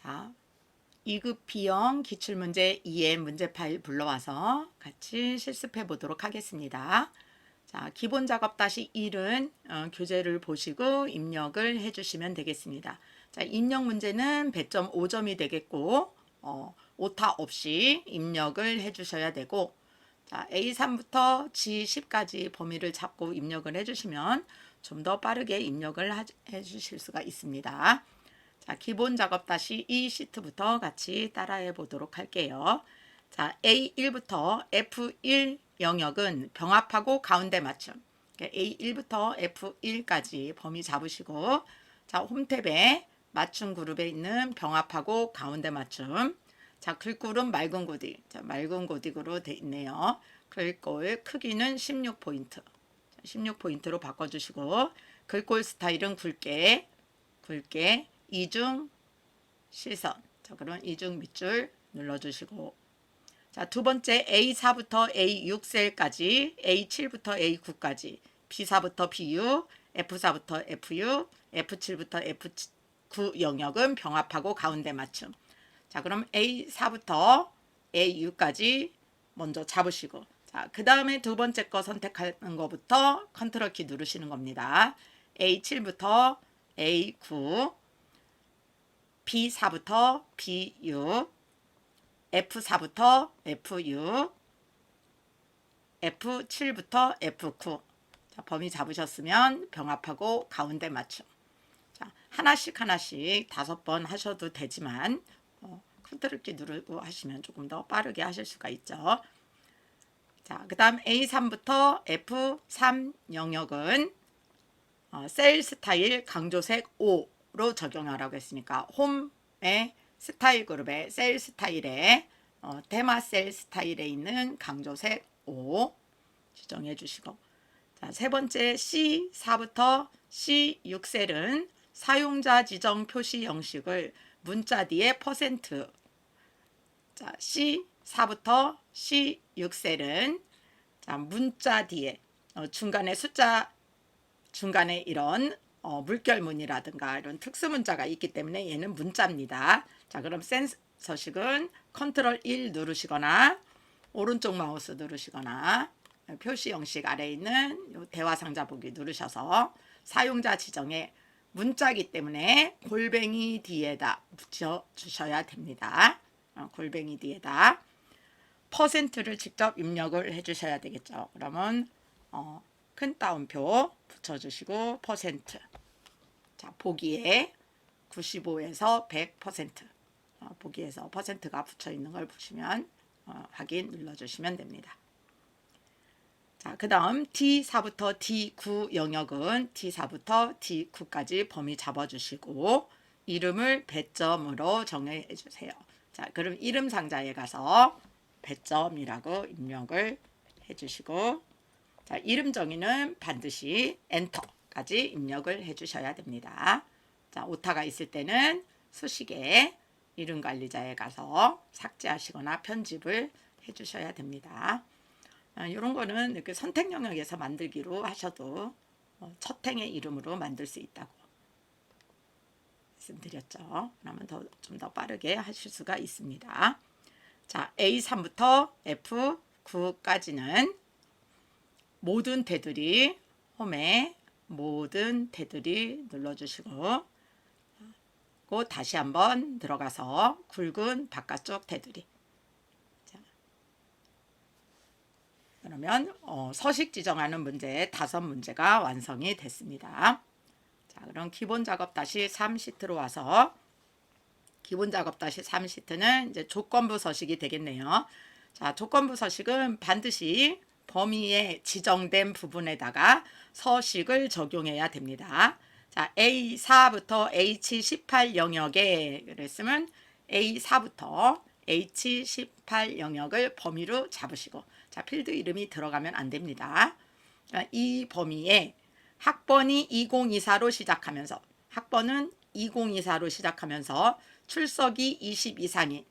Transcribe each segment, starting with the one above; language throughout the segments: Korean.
자, 2급 B형 기출문제 2의 문제 파일 불러와서 같이 실습해 보도록 하겠습니다. 자, 기본 작업 다시 1은 교재를 보시고 입력을 해주시면 되겠습니다. 자, 입력 문제는 배점 5점이 되겠고 오타 없이 입력을 해주셔야 되고, 자, A3부터 G10까지 범위를 잡고 입력을 해주시면 좀 더 빠르게 입력을 해주실 수가 있습니다. 자, 기본 작업 다시 이 시트부터 같이 따라해 보도록 할게요. 자, A1부터 F1 영역은 병합하고 가운데 맞춤. A1부터 F1까지 범위 잡으시고, 자, 홈탭에 맞춤 그룹에 있는 병합하고 가운데 맞춤. 자, 글꼴은 맑은 고딕. 자, 맑은 고딕으로 돼 있네요. 글꼴 크기는 16포인트. 16포인트로 바꿔주시고, 글꼴 스타일은 굵게 이중 시선. 자, 그럼 이중 밑줄 눌러주시고, 자, 두 번째 A4부터 A6 셀까지, A7부터 A9까지, B4부터 B6, F4부터 F6, F7부터 F9 영역은 병합하고 가운데 맞춤. 자, 그럼 A4부터 A6까지 먼저 잡으시고, 자, 그 다음에 두 번째 거 선택하는 것부터 컨트롤 키 누르시는 겁니다. A7부터 A9, B4부터 B6, F4부터 F6, F7부터 F9. 자, 범위 잡으셨으면 병합하고 가운데 맞춤. 자, 하나씩 5번 하셔도 되지만 컨트롤 키 누르고 하시면 조금 더 빠르게 하실 수가 있죠. 자, 그 다음 A3부터 F3 영역은 셀 스타일 강조색 5로 적용하라고 했으니까 홈의 스타일 그룹의 셀 스타일에 테마 셀 스타일에 있는 강조색 5 지정해 주시고, 자, 세 번째 C4부터 C6셀은 사용자 지정 표시 형식을 문자 뒤에 %, 자, C4부터 C6셀은 자, 문자 뒤에 중간에 숫자 중간에 이런 물결문이라든가 이런 특수 문자가 있기 때문에 얘는 문자입니다. 자, 그럼 센서식은 컨트롤 1 누르시거나 오른쪽 마우스 누르시거나 표시 형식 아래에 있는 대화 상자 보기 누르셔서 사용자 지정에 문자이기 때문에 골뱅이 뒤에다 붙여 주셔야 됩니다. 골뱅이 뒤에다 %를 직접 입력을 해 주셔야 되겠죠. 그러면 큰 따옴표 붙여주시고 %. 자, 보기에 95에서 100%. 보기에서 %가 붙여 있는 걸 보시면 확인 눌러주시면 됩니다. 자, 그 다음 D4부터 D9 영역은 D4부터 D9까지 범위 잡아주시고 이름을 배점으로 정해 주세요. 자, 그럼 이름 상자에 가서 배점이라고 입력을 해주시고, 자, 이름 정의는 반드시 엔터까지 입력을 해주셔야 됩니다. 자, 오타가 있을 때는 수식에 이름 관리자에 가서 삭제하시거나 편집을 해주셔야 됩니다. 이런 거는 이렇게 선택 영역에서 만들기로 하셔도 첫 행의 이름으로 만들 수 있다고 말씀드렸죠. 그러면 좀 더 빠르게 하실 수가 있습니다. 자, A3부터 F9까지는 모든 테두리, 홈에 모든 테두리 눌러주시고, 다시 한번 들어가서 굵은 바깥쪽 테두리. 자, 그러면 서식 지정하는 문제 5문제가 완성이 됐습니다. 자, 그럼 기본 작업 다시 3시트로 와서 기본 작업 다시 3시트는 이제 조건부 서식이 되겠네요. 자, 조건부 서식은 반드시 범위에 지정된 부분에다가 서식을 적용해야 됩니다. 자, A4부터 H18 영역에 그랬으면 A4부터 H18 영역을 범위로 잡으시고, 자, 필드 이름이 들어가면 안 됩니다. 자, 이 범위에 학번이 2024로 시작하면서 학번은 2024로 시작하면서 출석이 20 이상인,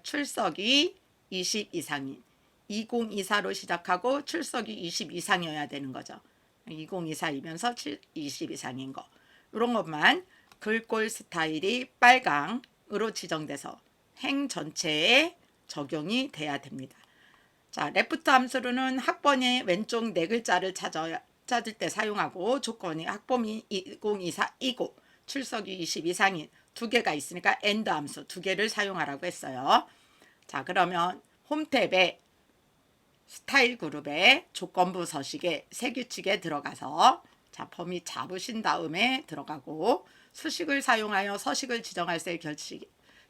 출석이 20 이상인 2024로 시작하고 출석이 20 이상이어야 되는 거죠. 2024이면서 20 이상인 거. 이런 것만 글꼴 스타일이 빨강 빨강으로 지정돼서 행 전체에 적용이 돼야 됩니다. 자, 레프트 함수로는 학번의 왼쪽 네 글자를 찾을 때 사용하고 조건이 학번이 2024이고 출석이 20 이상인 두 개가 있으니까 AND 함수 두 개를 사용하라고 했어요. 자, 그러면 홈탭에 스타일 그룹에 조건부 서식에 세규칙에 들어가서 자, 범위 잡으신 다음에 들어가고 수식을 사용하여 서식을 지정할 셀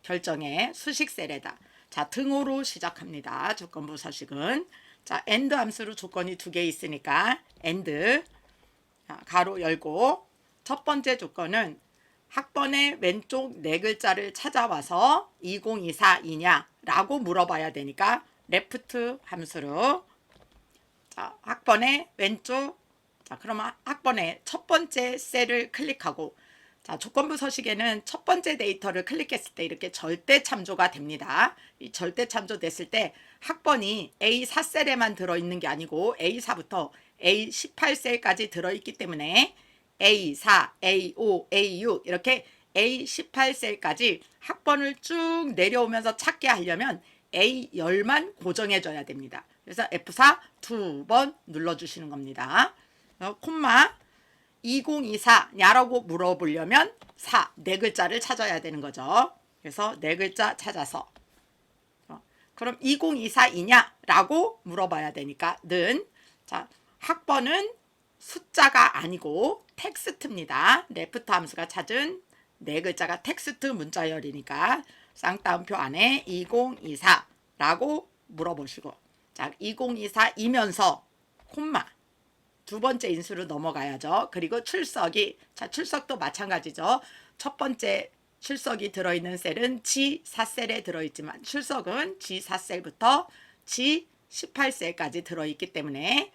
결정에 수식 셀에다 자, 등호로 시작합니다. 조건부 서식은 자, AND 함수로 조건이 두 개 있으니까 AND 가로 열고 첫 번째 조건은 학번의 왼쪽 네 글자를 찾아와서 2024이냐 라고 물어봐야 되니까 레프트 함수로 자, 학번의 왼쪽 자, 그러면 학번의 첫 번째 셀을 클릭하고 자, 조건부 서식에는 첫 번째 데이터를 클릭했을 때 이렇게 절대 참조가 됩니다. 이 절대 참조 됐을 때 학번이 A4셀에만 들어있는 게 아니고 A4부터 A18셀까지 들어있기 때문에 A4, A5, A6 이렇게 A18셀까지 학번을 쭉 내려오면서 찾게 하려면 A10만 고정해줘야 됩니다. 그래서 F4 두 번 눌러주시는 겁니다. 콤마 2024냐라고 물어보려면 4, 네 글자를 찾아야 되는 거죠. 그래서 네 글자 찾아서 그럼 2024이냐라고 물어봐야 되니까 는 자, 학번은 숫자가 아니고 텍스트입니다. 레프트 함수가 찾은 네 글자가 텍스트 문자열이니까 쌍따옴표 안에 2024라고 물어보시고 자, 2024이면서 콤마 두 번째 인수로 넘어가야죠. 그리고 출석이 자, 출석도 마찬가지죠. 첫 번째 출석이 들어있는 셀은 G4셀에 들어있지만 출석은 G4셀부터 G18셀까지 들어있기 때문에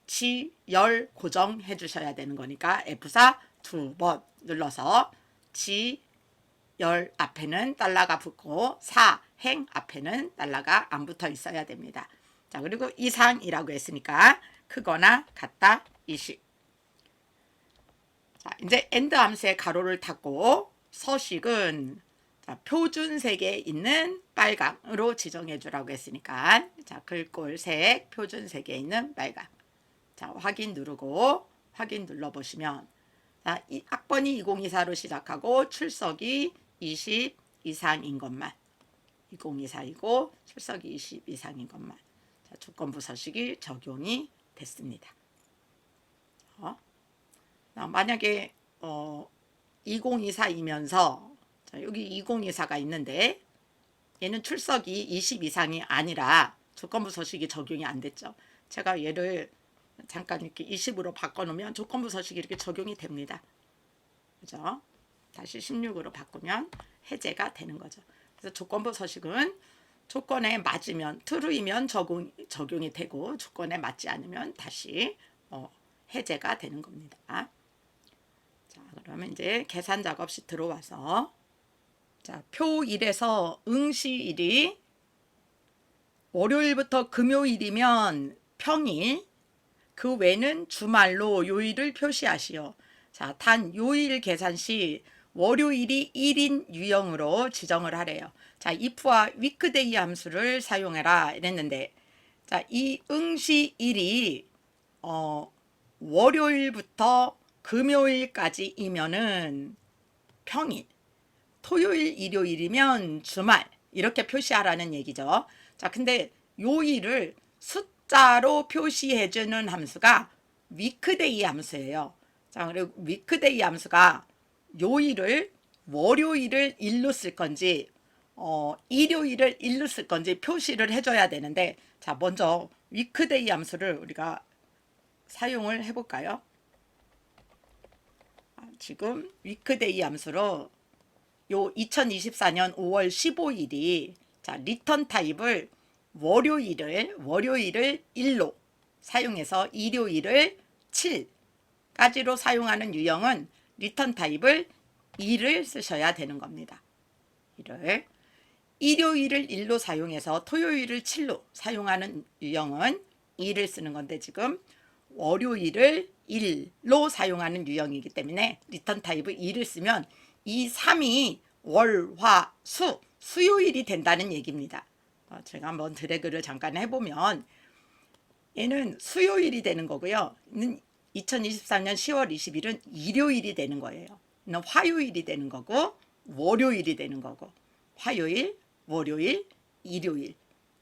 G10 고정해 주셔야 되는 거니까 F4 두 번 눌러서 G10 앞에는 달러가 붙고 4행 앞에는 달러가 안 붙어 있어야 됩니다. 자, 그리고 이상이라고 했으니까 크거나 같다 20. 자, 이제 AND 함수의 가로를 닫고 서식은 자, 표준색에 있는 빨강으로 지정해 주라고 했으니까 자, 글꼴색 표준색에 있는 빨강. 자, 확인 누르고 확인 눌러 보시면 자, 이 학번이 2024로 시작하고 출석이 20 이상인 것만 2024이고 출석이 20 이상인 것만 자, 조건부 서식이 적용이 됐습니다. 만약에 2024이면서 자, 여기 2024가 있는데 얘는 출석이 20 이상이 아니라 조건부 서식이 적용이 안 됐죠. 제가 얘를 잠깐 이렇게 20으로 바꿔놓으면 조건부 서식이 이렇게 적용이 됩니다. 그죠? 다시 16으로 바꾸면 해제가 되는 거죠. 그래서 조건부 서식은 조건에 맞으면 true이면 적용이 되고 조건에 맞지 않으면 다시 해제가 되는 겁니다. 자, 그러면 이제 계산 작업 시 들어와서 자, 표 1에서 응시일이 월요일부터 금요일이면 평일, 그 외는 주말로 요일을 표시하시오. 자, 단 요일 계산 시 월요일이 1인 유형으로 지정을 하래요. 자, if와 weekday 함수를 사용해라 이랬는데 자, 이 응시일이 월요일부터 금요일까지이면은 평일, 토요일, 일요일이면 주말 이렇게 표시하라는 얘기죠. 자, 근데 요일을 숫자로 표시해 주는 함수가 weekday 함수예요. 자, 그리고 weekday 함수가 요일을 월요일을 일로 쓸 건지 일요일을 일로 쓸 건지 표시를 해줘야 되는데 자, 먼저 weekday 함수를 우리가 사용을 해볼까요? 지금 weekday 함수로 요 2024년 5월 15일이 자, 리턴 타입을 월요일을 1로 사용해서 일요일을 7까지로 사용하는 유형은 리턴 타입을 2를 쓰셔야 되는 겁니다. 2를 일요일을 1로 사용해서 토요일을 7로 사용하는 유형은 2를 쓰는 건데 지금 월요일을 1로 사용하는 유형이기 때문에 리턴 타입을 2를 쓰면 이 3이 월, 화, 수, 수요일이 된다는 얘기입니다. 제가 한번 드래그를 잠깐 해보면 얘는 수요일이 되는 거고요. 2023년 10월 20일은 일요일이 되는 거예요. 얘는 화요일이 되는 거고 월요일이 되는 거고 화요일, 월요일, 일요일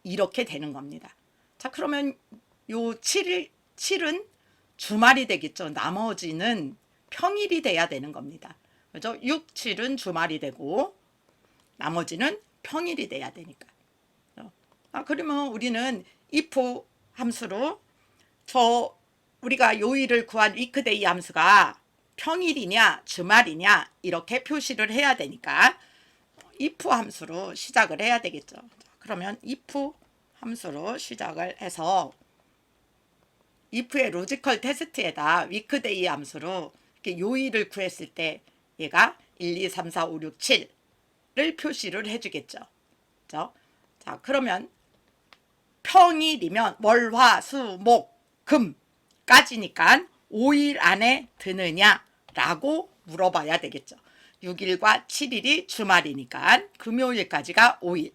이렇게 되는 겁니다. 자, 그러면 요 7은 주말이 되겠죠. 나머지는 평일이 돼야 되는 겁니다. 그죠? 6, 7은 주말이 되고 나머지는 평일이 돼야 되니까. 그러면 우리는 if 함수로 우리가 요일을 구한 weekday 함수가 평일이냐 주말이냐 이렇게 표시를 해야 되니까 if 함수로 시작을 해야 되겠죠. 그러면 if 함수로 시작을 해서 if의 로지컬 테스트에다 weekday 함수로 이렇게 요일을 구했을 때 얘가 1, 2, 3, 4, 5, 6, 7을 표시를 해주겠죠. 그렇죠? 자, 그러면 평일이면 월, 화, 수, 목, 금까지니까 5일 안에 드느냐라고 물어봐야 되겠죠. 6일과 7일이 주말이니까 금요일까지가 5일.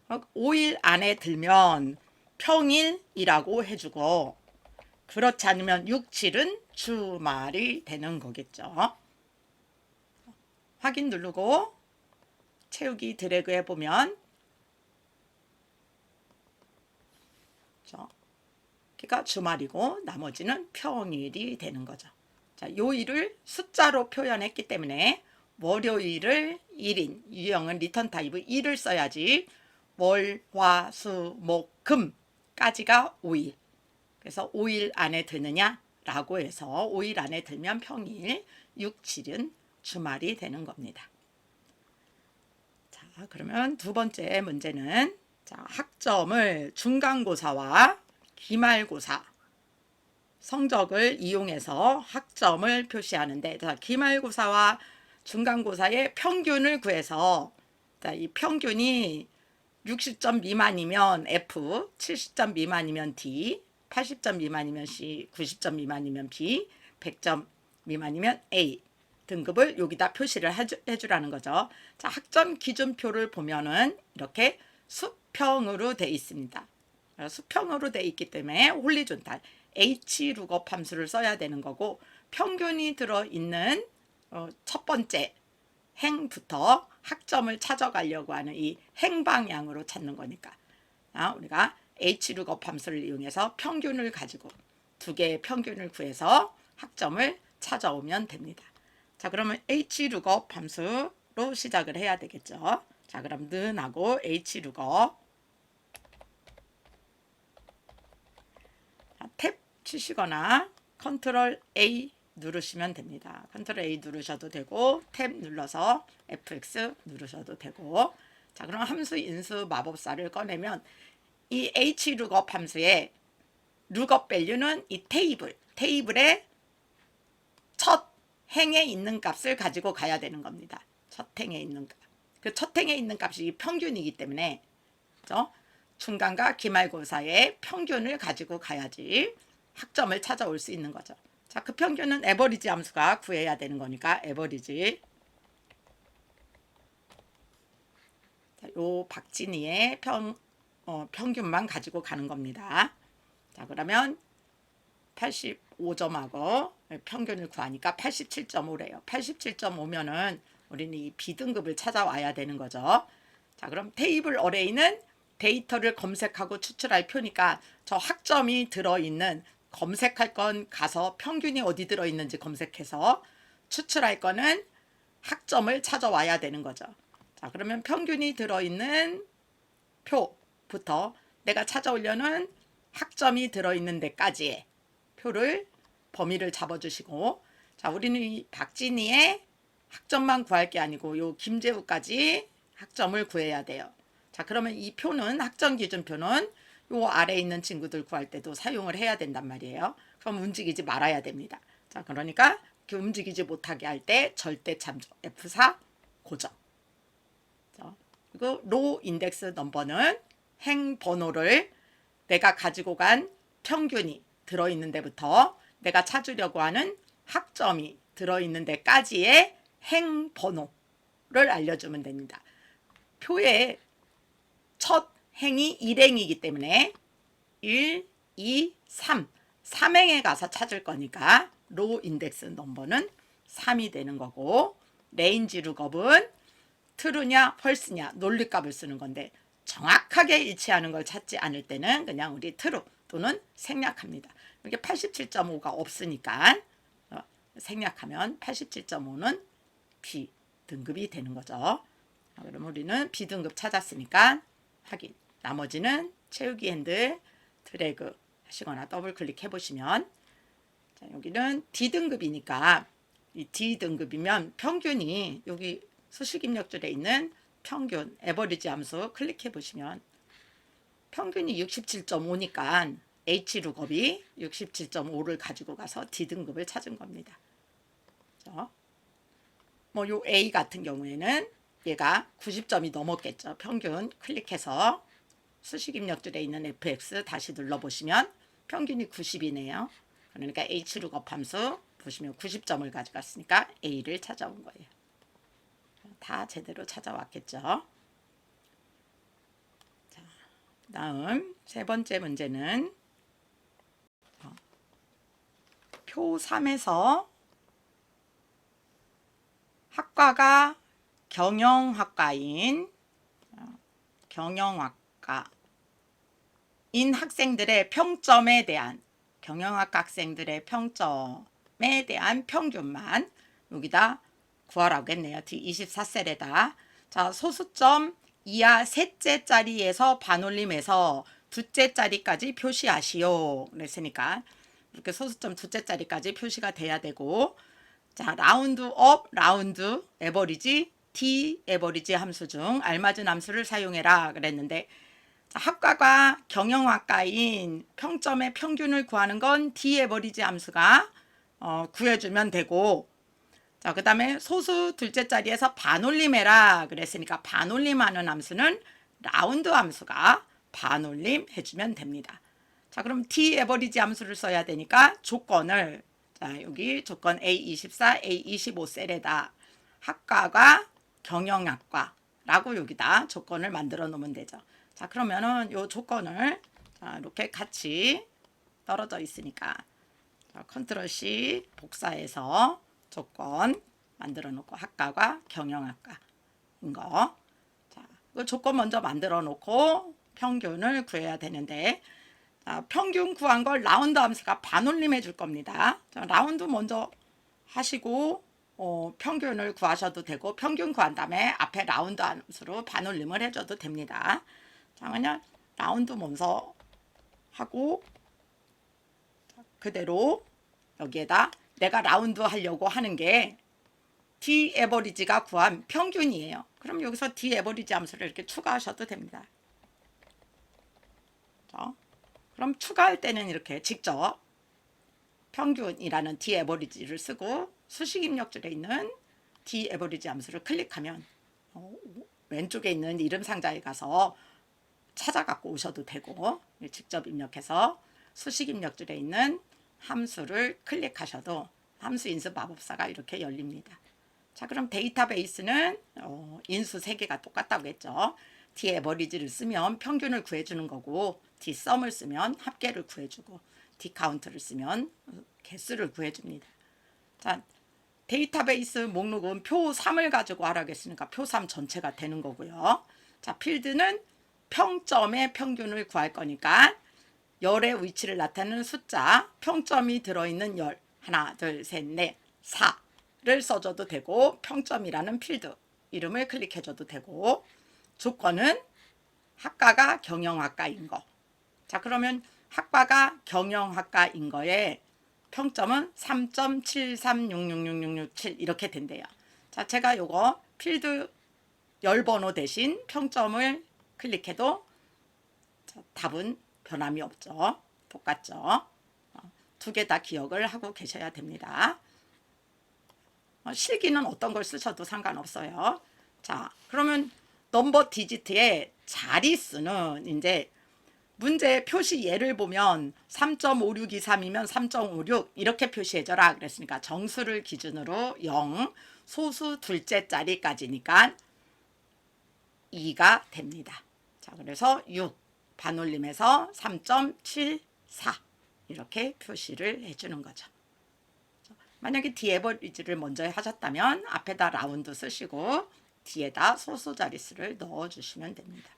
5일 안에 들면 평일이라고 해주고 그렇지 않으면 6, 7은 주말이 되는 거겠죠. 확인 누르고 채우기 드래그 해보면 그러니까 주말이고 나머지는 평일이 되는 거죠. 자, 요일을 숫자로 표현했기 때문에 월요일을 1인, 유형은 리턴 타입 1을 써야지 월, 화, 수, 목, 금까지가 5일. 그래서 5일 안에 드느냐라고 해서 5일 안에 들면 평일, 6, 7은 주말이 되는 겁니다. 자, 그러면 두 번째 문제는 자, 학점을 중간고사와 기말고사 성적을 이용해서 학점을 표시하는데 자, 기말고사와 중간고사의 평균을 구해서 자, 이 평균이 60점 미만이면 F, 70점 미만이면 D, 80점 미만이면 C, 90점 미만이면 B, 100점 미만이면 A 등급을 여기다 표시를 해주라는 거죠. 자, 학점 기준표를 보면은 이렇게 수평으로 돼 있습니다. 수평으로 돼 있기 때문에 홀리존탈 H 룩업 함수를 써야 되는 거고 평균이 들어있는 첫 번째 행부터 학점을 찾아가려고 하는 이 행방향으로 찾는 거니까 우리가 H 룩업 함수를 이용해서 평균을 가지고 두 개의 평균을 구해서 학점을 찾아오면 됩니다. 자, 그러면 H 룩업 함수로 시작을 해야 되겠죠. 자, 그럼 는하고 H 룩업 탭 치시거나 컨트롤 A 누르시면 됩니다. 컨트롤 A 누르셔도 되고 탭 눌러서 FX 누르셔도 되고 자, 그럼 함수 인수 마법사를 꺼내면 이 H 룩업 함수의 룩업 밸류는 이 테이블의 첫 행에 있는 값을 가지고 가야 되는 겁니다. 첫 행에 있는 값. 그 첫 행에 있는 값이 평균이기 때문에 그렇죠? 중간과 기말고사의 평균을 가지고 가야지 학점을 찾아올 수 있는 거죠. 자, 그 평균은 에버리지 함수가 구해야 되는 거니까 에버리지. 자, 요 박진희의 평균만 가지고 가는 겁니다. 자, 그러면 85점하고 평균을 구하니까 87.5래요. 87.5면은 우리는 이 B등급을 찾아와야 되는 거죠. 자, 그럼 테이블 어레이는 데이터를 검색하고 추출할 표니까 저 학점이 들어있는 검색할 건 가서 평균이 어디 들어있는지 검색해서 추출할 거는 학점을 찾아와야 되는 거죠. 자, 그러면 평균이 들어있는 표부터 내가 찾아오려는 학점이 들어있는 데까지의 표를 범위를 잡아주시고 자, 우리는 이 박진희의 학점만 구할 게 아니고 요 김재우까지 학점을 구해야 돼요. 자, 그러면 이 표는 학점 기준표는 요 아래에 있는 친구들 구할 때도 사용을 해야 된단 말이에요. 그럼 움직이지 말아야 됩니다. 자, 그러니까 움직이지 못하게 할 때 절대 참조 F4 고정. 자, 그리고 로 인덱스 넘버는 행 번호를 내가 가지고 간 평균이 들어있는 데부터 내가 찾으려고 하는 학점이 들어있는 데까지의 행 번호로 알려주면 됩니다. 표의 첫 행이 일행이기 때문에 1, 2, 3, 3행에 가서 찾을 거니까 로 인덱스 넘버는 3이 되는 거고, 레인지 룩업은 true냐 false냐 논리값을 쓰는 건데, 정확하게 일치하는 걸 찾지 않을 때는 그냥 우리 true 또는 생략합니다. 이게 87.5가 없으니까 생략하면 87.5는 B 등급이 되는 거죠. 그럼 우리는 B 등급 찾았으니까 확인. 나머지는 채우기 핸들 드래그 하시거나 더블 클릭해 보시면, 자, 여기는 D 등급이니까 이 D 등급이면 평균이 여기 수식 입력줄에 있는 평균 에버리지 함수 클릭해 보시면 평균이 67.5니까 H 룩업이 67.5를 가지고 가서 D 등급을 찾은 겁니다. 뭐 요 A 같은 경우에는 얘가 90점이 넘었겠죠. 평균 클릭해서 수식 입력줄에 있는 fx 다시 눌러보시면 평균이 90이네요. 그러니까 H 룩업 함수 보시면 90점을 가져갔으니까 A를 찾아온 거예요. 다 제대로 찾아왔겠죠. 자, 다음 세 번째 문제는 표 3에서 학과가 경영학과인 학생들의 평점에 대한, 경영학과 학생들의 평점에 대한 평균만 여기다 구하라고 했네요. D24셀에다. 자, 소수점 이하 셋째 자리에서 반올림해서 둘째 자리까지 표시하시오. 그랬으니까 이렇게 소수점 둘째 자리까지 표시가 돼야 되고, 자, 라운드 업, 라운드 에버리지, D 에버리지 함수 중 알맞은 함수를 사용해라 그랬는데, 자, 학과가 경영학과인 평점의 평균을 구하는 건 D 에버리지 함수가 구해주면 되고, 자, 그 다음에 소수 둘째 자리에서 반올림해라 그랬으니까 반올림하는 함수는 라운드 함수가 반올림 해주면 됩니다. 자, 그럼 D 에버리지 함수를 써야 되니까 조건을, 자, 여기 조건 A24, A25 셀에다 학과가 경영학과라고 여기다 조건을 만들어 놓으면 되죠. 자, 그러면은 요 조건을, 자, 이렇게 같이 떨어져 있으니까, 자, 컨트롤 C 복사해서 조건 만들어 놓고 학과가 경영학과인 거. 자, 그 조건 먼저 만들어 놓고 평균을 구해야 되는데, 자, 평균 구한 걸 라운드 함수가 반올림해 줄 겁니다. 자, 라운드 먼저 하시고 평균을 구하셔도 되고, 평균 구한 다음에 앞에 라운드 함수로 반올림을 해줘도 됩니다. 자, 그냥 라운드 먼저 하고 그대로 여기에다 내가 라운드 하려고 하는 게 D 에버리지가 구한 평균이에요. 그럼 여기서 D 에버리지 함수를 이렇게 추가하셔도 됩니다. 자, 그럼 추가할 때는 이렇게 직접 평균이라는 D 에버리지를 쓰고 수식 입력줄에 있는 D 에버리지 함수를 클릭하면 왼쪽에 있는 이름 상자에 가서 찾아 갖고 오셔도 되고, 직접 입력해서 수식 입력줄에 있는 함수를 클릭하셔도 함수 인수 마법사가 이렇게 열립니다. 자, 그럼 데이터베이스는 인수 3개가 똑같다고 했죠. D 에버리지를 쓰면 평균을 구해주는 거고, D 썸을 쓰면 합계를 구해주고, D 카운트를 쓰면 개수를 구해줍니다. 자, 데이터베이스 목록은 표 3을 가지고 하라고 했으니까 표 3 전체가 되는 거고요. 자, 필드는 평점의 평균을 구할 거니까 열의 위치를 나타내는 숫자, 평점이 들어있는 열, 하나, 둘, 셋, 넷, 4를 써줘도 되고, 평점이라는 필드 이름을 클릭해줘도 되고, 조건은 학과가 경영학과인 거. 자, 그러면 학과가 경영학과인 거에 평점은 3.7366667 이렇게 된대요. 자, 제가 요거 필드 열 번호 대신 평점을 클릭해도 답은 변함이 없죠. 똑같죠. 두 개 다 기억을 하고 계셔야 됩니다. 실기는 어떤 걸 쓰셔도 상관없어요. 자, 그러면 넘버 디지트의 자릿수는 이제 문제 표시 예를 보면 3.5623이면 3.56 이렇게 표시해줘라 그랬으니까 정수를 기준으로 0, 소수 둘째 자리까지니까 2가 됩니다. 자, 그래서 6 반올림해서 3.74 이렇게 표시를 해주는 거죠. 만약에 디에버리지를 먼저 하셨다면 앞에다 라운드 쓰시고 뒤에다 소수 자릿수를 넣어주시면 됩니다.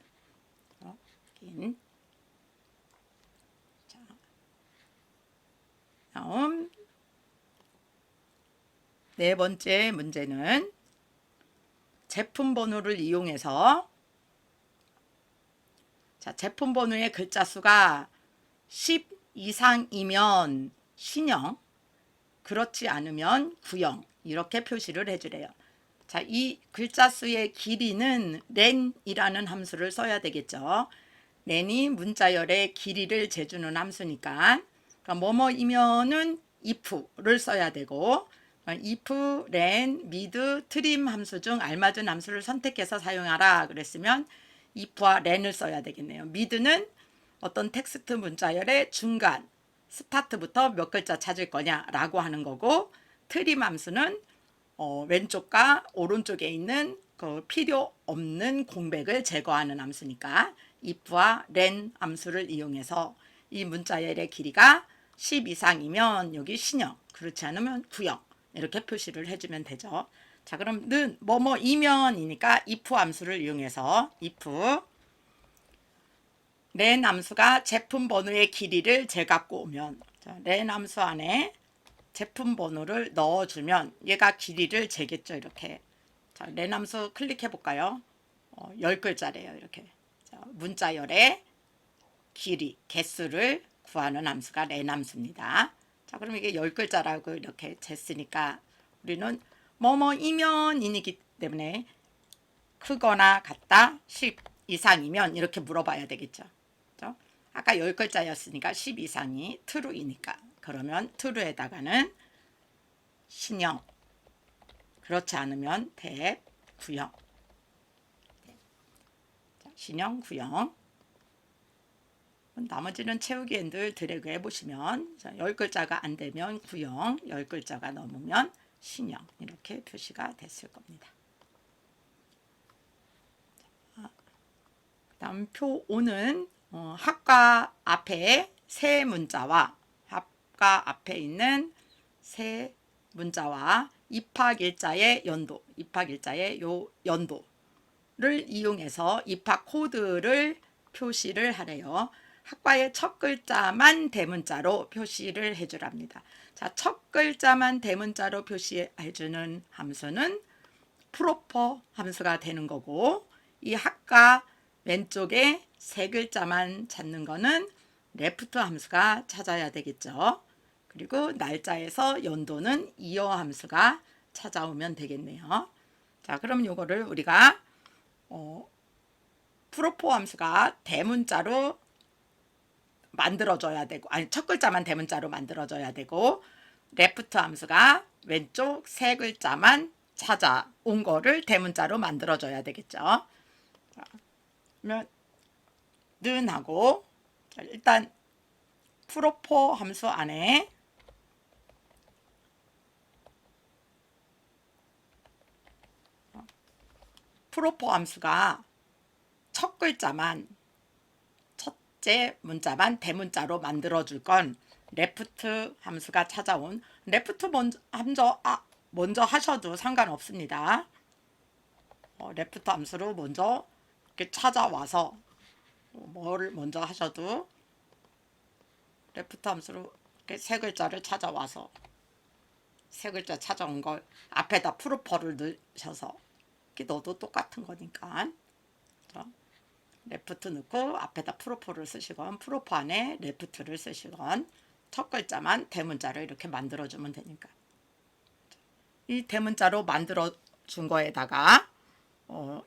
자, 다음 네 번째 문제는 제품 번호를 이용해서 자, 제품 번호의 글자 수가 10 이상이면 신형, 그렇지 않으면 구형 이렇게 표시를 해주래요. 자, 이 글자 수의 길이는 렌이라는 함수를 써야 되겠죠. 렌이 문자열의 길이를 재주는 함수니까 그러니까 뭐뭐이면은 if를 써야 되고 if, len, mid, trim 함수 중 알맞은 함수를 선택해서 사용하라 그랬으면 if와 len을 써야 되겠네요. mid는 어떤 텍스트 문자열의 중간 스타트부터 몇 글자 찾을 거냐라고 하는 거고 trim 함수는 왼쪽과 오른쪽에 있는 그 필요 없는 공백을 제거하는 함수니까 if와 len 함수를 이용해서 이 문자열의 길이가 10 이상이면 여기 신형, 그렇지 않으면 구형 이렇게 표시를 해주면 되죠. 자, 그럼 는 뭐뭐이면이니까 if 함수를 이용해서 if len 함수가 제품 번호의 길이를 재갖고 오면 자, len 함수 안에 제품 번호를 넣어주면 얘가 길이를 재겠죠. 이렇게 자, len 함수 클릭해 볼까요? 10글자래요. 이렇게 자, 문자열의 길이, 개수를 구하는 함수가 len 함수입니다. 자, 그럼 이게 10글자라고 이렇게 쟀으니까 우리는 뭐뭐이면이기 때문에 크거나 같다 10 이상이면 이렇게 물어봐야 되겠죠. 그렇죠? 아까 10글자였으니까 10 이상이 true이니까 그러면 true에다가는 신형, 그렇지 않으면 대 구형. 자, 신형, 구형. 나머지는 채우기 핸들 드래그 해보시면 10글자가 안 되면 구형, 10글자가 넘으면 신형 이렇게 표시가 됐을 겁니다. 그 다음 표 5는 합과 앞에 세 문자와 합과 앞에 있는 세 문자와 입학일자의 연도, 입학일자의 요 연도를 이용해서 입학 코드를 표시를 하래요. 학과의 첫 글자만 대문자로 표시를 해주랍니다. 자, 첫 글자만 대문자로 표시해주는 함수는 프로퍼 함수가 되는 거고 이 학과 왼쪽에 세 글자만 찾는 거는 레프트 함수가 찾아야 되겠죠. 그리고 날짜에서 연도는 이어 함수가 찾아오면 되겠네요. 자, 그럼 이거를 우리가 프로포 함수가 대문자로 만들어줘야 되고, 아니 첫 글자만 대문자로 만들어줘야 되고, 레프트 함수가 왼쪽 세 글자만 찾아온 거를 대문자로 만들어줘야 되겠죠. 자, 그러면 는 하고 자, 일단 프로포 함수 안에 프로포 함수가 첫 글자만 첫째 문자만 대문자로 만들어줄 건 레프트 함수가 찾아온 레프트 먼저 하셔도 상관없습니다. 레프트 함수로 먼저 이렇게 찾아와서 뭐를 먼저 하셔도 레프트 함수로 이렇게 세 글자를 찾아와서 세 글자 찾아온 걸 앞에다 프로포를 넣으셔서 이렇게 넣어도 똑같은 거니까 레프트 넣고 앞에다 프로포를 쓰시건 프로포 안에 레프트를 쓰시건 첫 글자만 대문자로 이렇게 만들어주면 되니까 이 대문자로 만들어준 거에다가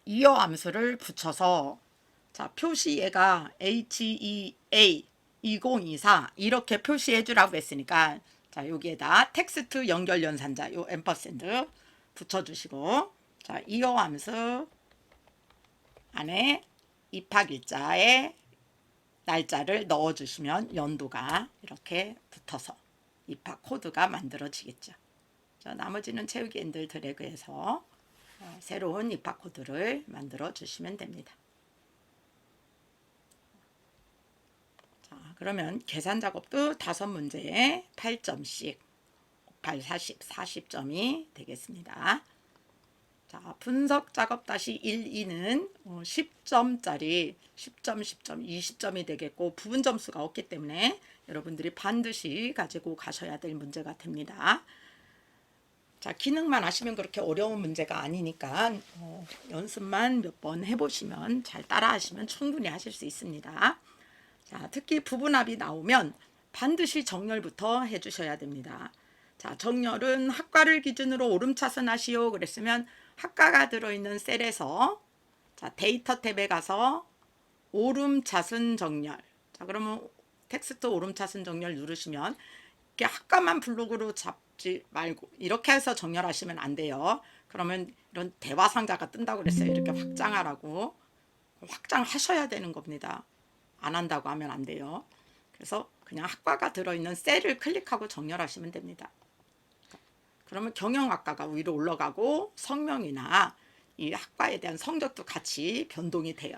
이어 함수를 붙여서 자, 표시 얘가 HEA 2024 이렇게 표시해 주라고 했으니까 자, 여기에다 텍스트 연결 연산자 요 앰퍼샌드 붙여주시고 자, 이어 함수 안에 입학일자에 날짜를 넣어주시면 연도가 이렇게 붙어서 입학 코드가 만들어지겠죠. 자, 나머지는 채우기 엔들 드래그해서 새로운 입학 코드를 만들어 주시면 됩니다. 자, 그러면 계산 작업도 5문제에 8점씩 8, 40점이 되겠습니다. 자, 분석 작업 다시 1, 2는 10점짜리 10점, 10점, 20점이 되겠고 부분 점수가 없기 때문에 여러분들이 반드시 가지고 가셔야 될 문제가 됩니다. 자, 기능만 아시면 그렇게 어려운 문제가 아니니까 연습만 몇 번 해보시면 잘 따라 하시면 충분히 하실 수 있습니다. 자, 특히 부분합이 나오면 반드시 정렬부터 해주셔야 됩니다. 자, 정렬은 학과를 기준으로 오름차순 하시오 그랬으면 학과가 들어있는 셀에서 자, 데이터 탭에 가서 오름차순 정렬. 자, 그러면 텍스트 오름차순 정렬 누르시면 이렇게 학과만 블록으로 잡지 말고 이렇게 해서 정렬하시면 안 돼요. 그러면 이런 대화 상자가 뜬다고 그랬어요. 이렇게 확장하라고. 확장하셔야 되는 겁니다. 안 한다고 하면 안 돼요. 그래서 그냥 학과가 들어있는 셀을 클릭하고 정렬하시면 됩니다. 그러면 경영학과가 위로 올라가고 성명이나 이 학과에 대한 성적도 같이 변동이 돼요.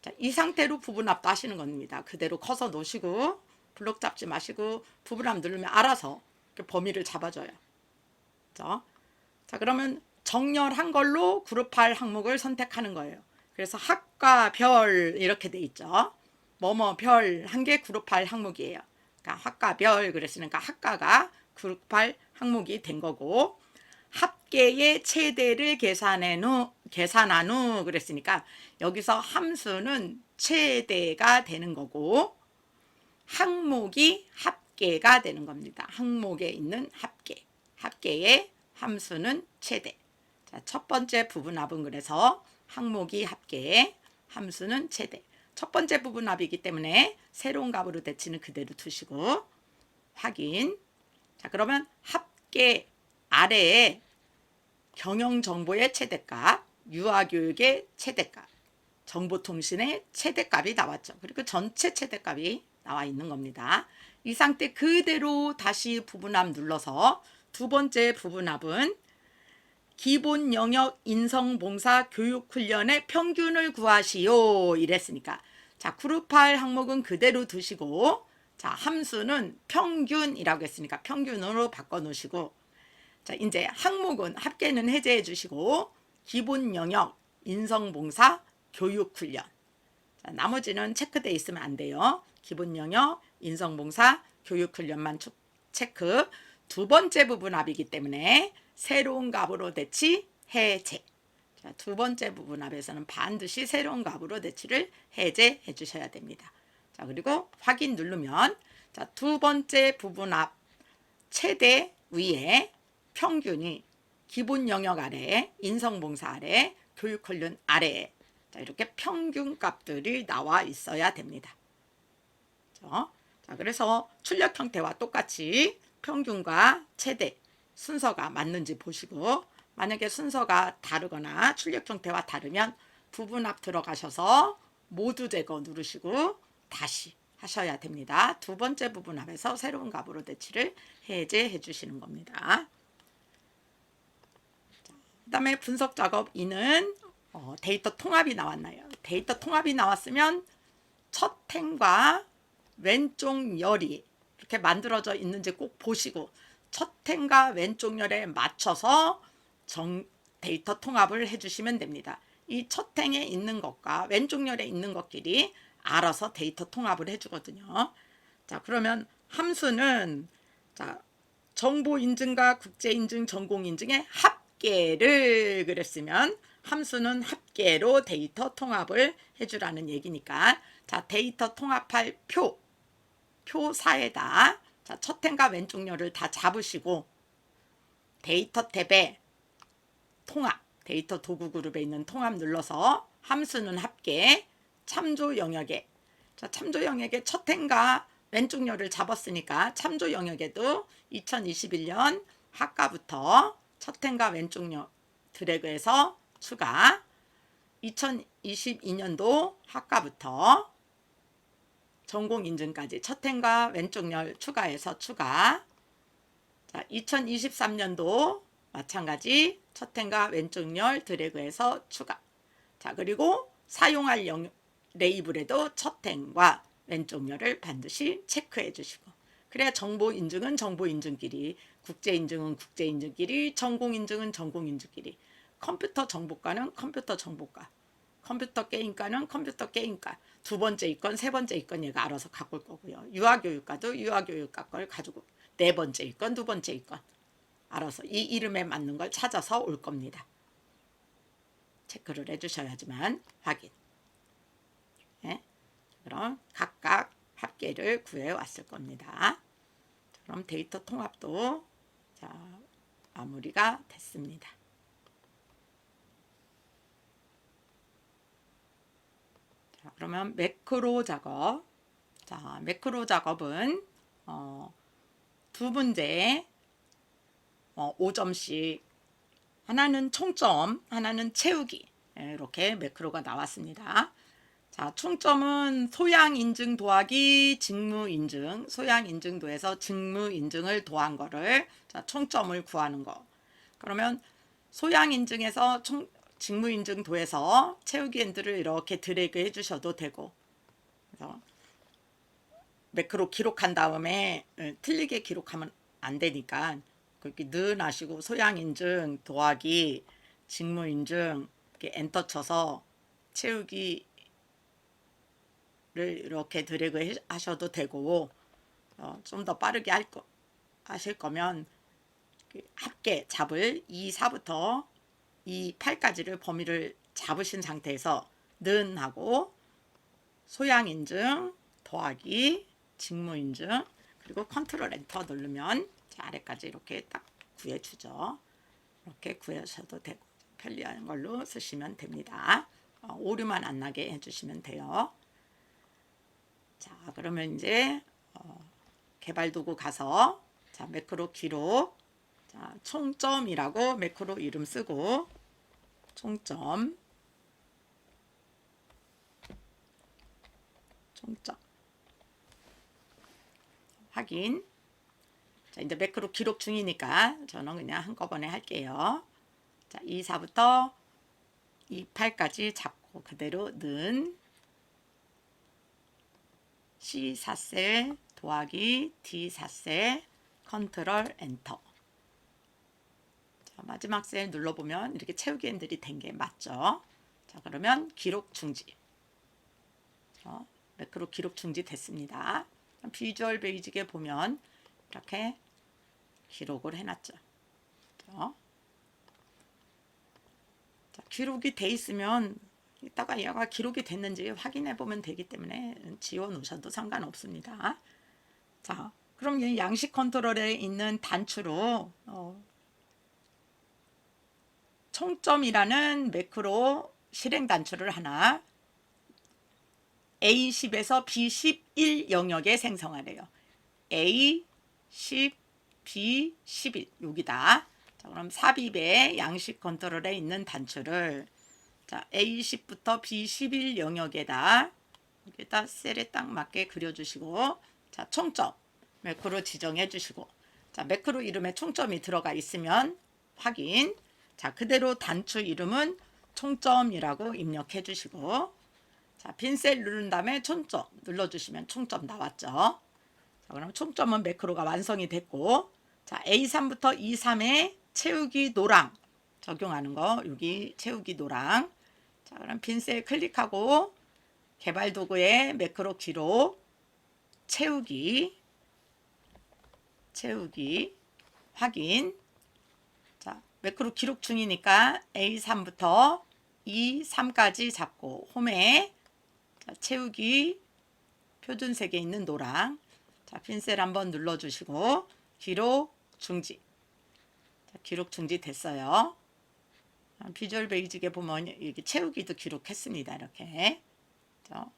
자, 이 상태로 부분합도 하시는 겁니다. 그대로 커서 놓으시고 블록 잡지 마시고 부분합 누르면 알아서 범위를 잡아줘요. 자, 그러면 정렬한 걸로 그룹할 항목을 선택하는 거예요. 그래서 학과 별 이렇게 돼 있죠. 뭐뭐 별 한 개 그룹할 항목이에요. 그러니까 학과 별 그랬으니까 학과가 그룹할 항목이 된 거고 합계의 최대를 계산한 후 그랬으니까 여기서 함수는 최대가 되는 거고 항목이 합계가 되는 겁니다. 항목에 있는 합계의 함수는 최대. 자, 첫 번째 부분합은 그래서 항목이 합계, 함수는 최대. 첫 번째 부분합이기 때문에 새로운 값으로 대치는 그대로 두시고 확인. 자, 그러면 합계 아래에 경영정보의 최대값, 유아교육의 최대값, 정보통신의 최대값이 나왔죠. 그리고 전체 최대값이 나와 있는 겁니다. 이 상태 그대로 다시 부분합 눌러서 두 번째 부분합은 기본 영역 인성봉사 교육훈련의 평균을 구하시오 이랬으니까 자, 그룹할 항목은 그대로 두시고 자, 함수는 평균이라고 했으니까 평균으로 바꿔 놓으시고 자, 이제 항목은 합계는 해제해 주시고 기본 영역 인성봉사 교육훈련 자, 나머지는 체크되어 있으면 안 돼요. 기본 영역 인성봉사 교육훈련만 체크. 두 번째 부분합이기 때문에 새로운 값으로 대치 해제. 자, 두 번째 부분합에서는 반드시 새로운 값으로 대치를 해제해 주셔야 됩니다. 자, 그리고 확인 누르면 자, 두 번째 부분합 최대 위에 평균이 기본 영역 아래, 인성봉사 아래, 교육훈련 아래 자, 이렇게 평균 값들이 나와 있어야 됩니다. 자, 그래서 출력 형태와 똑같이 평균과 최대 순서가 맞는지 보시고 만약에 순서가 다르거나 출력 형태와 다르면 부분합 들어가셔서 모두 제거 누르시고 다시 하셔야 됩니다. 두 번째 부분합에서 새로운 값으로 대치를 해제해 주시는 겁니다. 그 다음에 분석 작업 2는 데이터 통합이 나왔나요? 데이터 통합이 나왔으면 첫 행과 왼쪽 열이 이렇게 만들어져 있는지 꼭 보시고 첫 행과 왼쪽 열에 맞춰서 데이터 통합을 해주시면 됩니다. 이 첫 행에 있는 것과 왼쪽 열에 있는 것끼리 알아서 데이터 통합을 해주거든요. 자, 그러면 함수는 자, 정보 인증과 국제 인증, 전공 인증의 합계를 그랬으면 함수는 합계로 데이터 통합을 해주라는 얘기니까 자, 데이터 통합할 표사에다 자, 첫 행과 왼쪽 열을 다 잡으시고 데이터 탭에 통합, 데이터 도구 그룹에 있는 통합 눌러서 함수는 합계, 참조 영역에 자, 참조 영역에 첫 행과 왼쪽 열을 잡았으니까 참조 영역에도 2021년 학과부터 첫 행과 왼쪽 열 드래그해서 추가 2022년도 학과부터 전공 인증까지 첫 행과 왼쪽 열 추가해서 추가 자, 2023년도 마찬가지 첫 행과 왼쪽 열 드래그해서 추가. 자, 그리고 사용할 레이블에도 첫 행과 왼쪽 열을 반드시 체크해 주시고, 그래야 정보 인증은 정보 인증끼리, 국제 인증은 국제 인증끼리, 전공 인증은 전공 인증끼리, 컴퓨터 정보과는 컴퓨터 정보과, 컴퓨터 게임과는 컴퓨터 게임과, 두 번째 있건 세 번째 있건 얘가 알아서 갖고 올 거고요. 유아교육과도 유아교육과 걸 가지고, 네 번째 있건 두 번째 있건 알아서 이 이름에 맞는 걸 찾아서 올 겁니다. 체크를 해주셔야지만 확인. 네? 그럼 각각 합계를 구해 왔을 겁니다. 그럼 데이터 통합도 자, 마무리가 됐습니다. 자, 그러면 매크로 작업. 자, 매크로 작업은 두 문제 5점씩, 하나는 총점, 하나는 채우기, 이렇게 매크로가 나왔습니다. 자, 총점은 소양 인증 더하기 직무 인증, 소양 인증도에서 직무 인증을 더한 거를, 자, 총점을 구하는 거. 그러면 소양 인증에서 직무 인증도에서 채우기 엔드를 이렇게 드래그 해주셔도 되고, 그래서 매크로 기록한 다음에 틀리게 기록하면 안 되니까 그렇게 늘 하시고, 소양 인증 더하기 직무 인증 이렇게 엔터 쳐서 채우기 이렇게 드래그 하셔도 되고, 좀 더 빠르게 하실 거면 합계 잡을 2, 4부터 2, 8까지를 범위를 잡으신 상태에서 는 하고 소양 인증 더하기 직무 인증, 그리고 컨트롤 엔터 누르면 아래까지 이렇게 딱 구해주죠. 이렇게 구하셔도 되고, 편리한 걸로 쓰시면 됩니다. 오류만 안 나게 해주시면 돼요. 자, 그러면 이제 개발 도구 가서, 자, 매크로 기록, 자, 총점이라고 매크로 이름 쓰고, 총점 확인. 자, 이제 매크로 기록 중이니까 저는 그냥 한꺼번에 할게요. 자, 2, 4부터 2, 8까지 잡고 그대로 는 C4셀 더하기 D4셀 컨트롤 엔터. 자, 마지막 셀 눌러보면 이렇게 채우기 엔들이 된 게 맞죠? 자, 그러면 기록 중지. 매크로 기록 중지 됐습니다. 비주얼 베이직에 보면 이렇게 기록을 해놨죠. 자, 기록이 돼 있으면 이따가 얘가 기록이 됐는지 확인해 보면 되기 때문에 지워 놓으셔도 상관없습니다. 자, 그럼 이 양식 컨트롤에 있는 단추로 총점이라는 매크로 실행 단추를 하나 A10에서 B11 영역에 생성하래요. A10, B11 여기다. 자, 그럼 삽입의 양식 컨트롤에 있는 단추를, 자, A10부터 B11 영역에다 여기다 셀에 딱 맞게 그려주시고, 자, 총점 매크로 지정해 주시고, 자, 매크로 이름에 총점이 들어가 있으면 확인. 자, 그대로 단추 이름은 총점이라고 입력해 주시고, 자, 빈셀 누른 다음에 총점 눌러주시면 총점 나왔죠. 자, 그럼 총점은 매크로가 완성이 됐고, 자, A3부터 E3에 채우기 노랑 적용하는 거, 여기 채우기 노랑. 자, 그럼 빈셀 클릭하고 개발 도구에 매크로 기록 채우기 확인. 자, 매크로 기록 중이니까 A3부터 E3까지 잡고 홈에, 자, 채우기 표준색에 있는 노랑. 자, 핀셀 한번 눌러주시고 기록 중지. 자, 기록 중지 됐어요. 비주얼 베이직에 보면 여기 채우기도 기록했습니다. 이렇게. 자,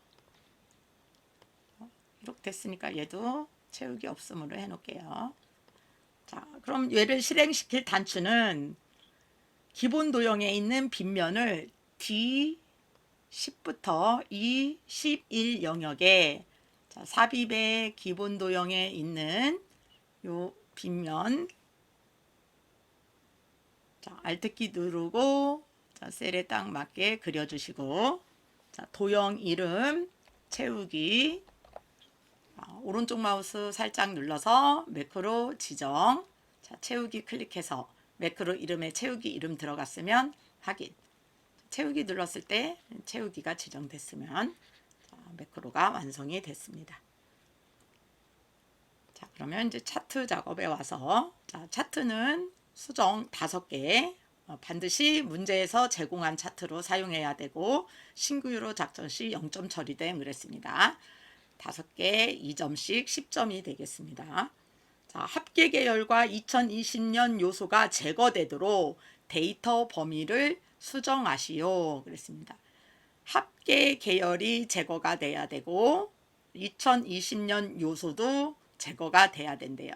기록됐으니까 얘도 채우기 없음으로 해놓을게요. 자, 그럼 얘를 실행시킬 단추는 기본 도형에 있는 빗면을 D10부터 E11 영역에, 자, 삽입의 기본 도형에 있는 요 빗면 자, Alt키 누르고 자, 셀에 딱 맞게 그려주시고 자, 도형 이름 채우기 오른쪽 마우스 살짝 눌러서 매크로 지정 자, 채우기 클릭해서 매크로 이름에 채우기 이름 들어갔으면 확인 채우기 눌렀을 때 채우기가 지정됐으면 자, 매크로가 완성이 됐습니다. 자, 그러면 이제 차트 작업에 와서 자, 차트는 수정 5개 반드시 문제에서 제공한 차트로 사용해야 되고 신규로 작전 시 0점 처리됨 그랬습니다. 5개 2점씩 10점이 되겠습니다. 자, 합계 계열과 2020년 요소가 제거되도록 데이터 범위를 수정하시오 그랬습니다. 합계 계열이 제거가 돼야 되고 2020년 요소도 제거가 돼야 된대요.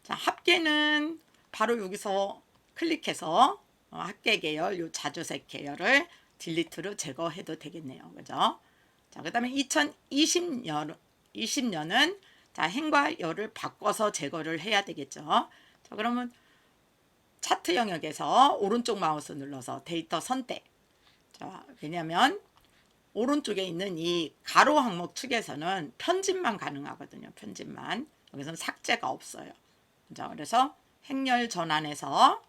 자, 합계는 바로 여기서 클릭해서 합계 계열, 요 자주색 계열을 딜리트로 제거해도 되겠네요. 그죠? 자, 그 다음에 2020년은 자, 행과 열을 바꿔서 제거를 해야 되겠죠. 자, 그러면 차트 영역에서 오른쪽 마우스 눌러서 데이터 선택. 자, 왜냐면 오른쪽에 있는 이 가로 항목 측에서는 편집만 가능하거든요. 편집만. 여기서는 삭제가 없어요. 자, 그래서 행렬 전환해서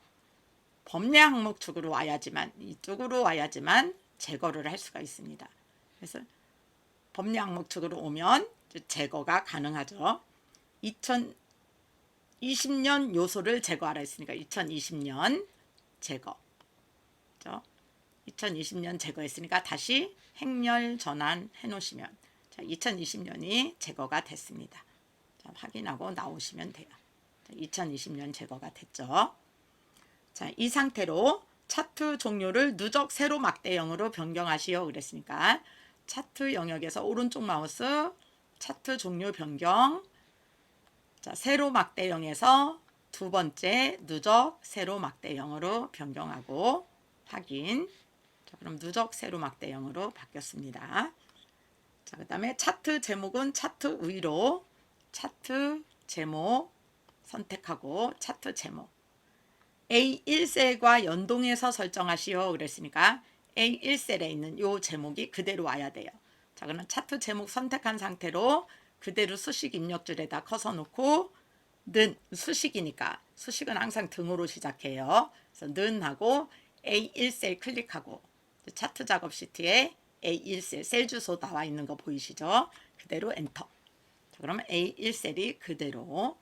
범례 항목 쪽으로 와야지만 이쪽으로 와야지만 제거를 할 수가 있습니다. 그래서 범례 항목 쪽으로 오면 제거가 가능하죠. 2020년 요소를 제거하라 했으니까 2020년 제거. 그렇죠? 2020년 제거했으니까 다시 행렬 전환 해 놓으시면 자, 2020년이 제거가 됐습니다. 자, 확인하고 나오시면 돼요. 자, 2020년 제거가 됐죠. 자, 이 상태로 차트 종류를 누적 세로 막대형으로 변경하시오 그랬으니까 차트 영역에서 오른쪽 마우스 차트 종류 변경 자, 세로 막대형에서 두 번째 누적 세로 막대형으로 변경하고 확인 자, 그럼 누적 세로 막대형으로 바뀌었습니다. 자, 그 다음에 차트 제목은 차트 위로 차트 제목 선택하고 차트 제목 A1셀과 연동해서 설정하시오 그랬으니까 A1셀에 있는 요 제목이 그대로 와야 돼요. 자, 그러면 차트 제목 선택한 상태로 그대로 수식 입력줄에다 커서 놓고 는 수식이니까 수식은 항상 등으로 시작해요. 그래서 는 하고 A1셀 클릭하고 차트 작업 시트에 A1셀 셀 주소 나와 있는 거 보이시죠? 그대로 엔터. 자, 그러면 A1셀이 그대로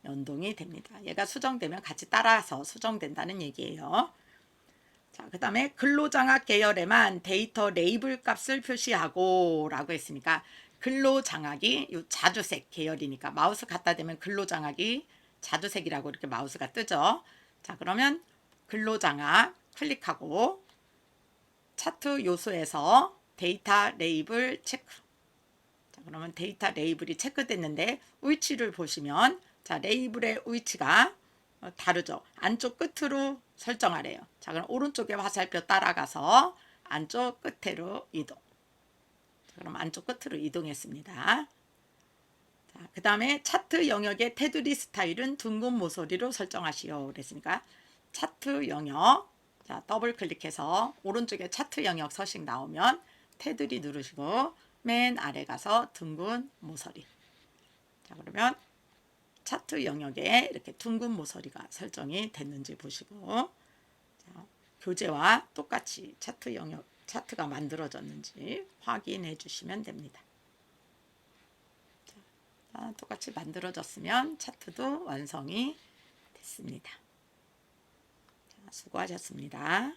연동이 됩니다. 얘가 수정되면 같이 따라서 수정된다는 얘기예요. 자, 그 다음에 근로장악 계열에만 데이터 레이블 값을 표시하고 라고 했으니까 근로장악이 요 자주색 계열이니까 마우스 갖다 대면 근로장악이 자주색이라고 이렇게 마우스가 뜨죠. 자, 그러면 근로장악 클릭하고 차트 요소에서 데이터 레이블 체크. 자, 그러면 데이터 레이블이 체크됐는데 위치를 보시면 자, 레이블의 위치가 다르죠. 안쪽 끝으로 설정하래요. 자, 그럼 오른쪽에 화살표 따라가서 안쪽 끝으로 이동. 자, 그럼 안쪽 끝으로 이동했습니다. 자, 그 다음에 차트 영역의 테두리 스타일은 둥근 모서리로 설정하시오. 그랬으니까 차트 영역 자, 더블 클릭해서 오른쪽에 차트 영역 서식 나오면 테두리 누르시고 맨 아래 가서 둥근 모서리. 자, 그러면 차트 영역에 이렇게 둥근 모서리가 설정이 됐는지 보시고 자, 교재와 똑같이 차트 영역 차트가 만들어졌는지 확인해 주시면 됩니다. 자, 똑같이 만들어졌으면 차트도 완성이 됐습니다. 자, 수고하셨습니다.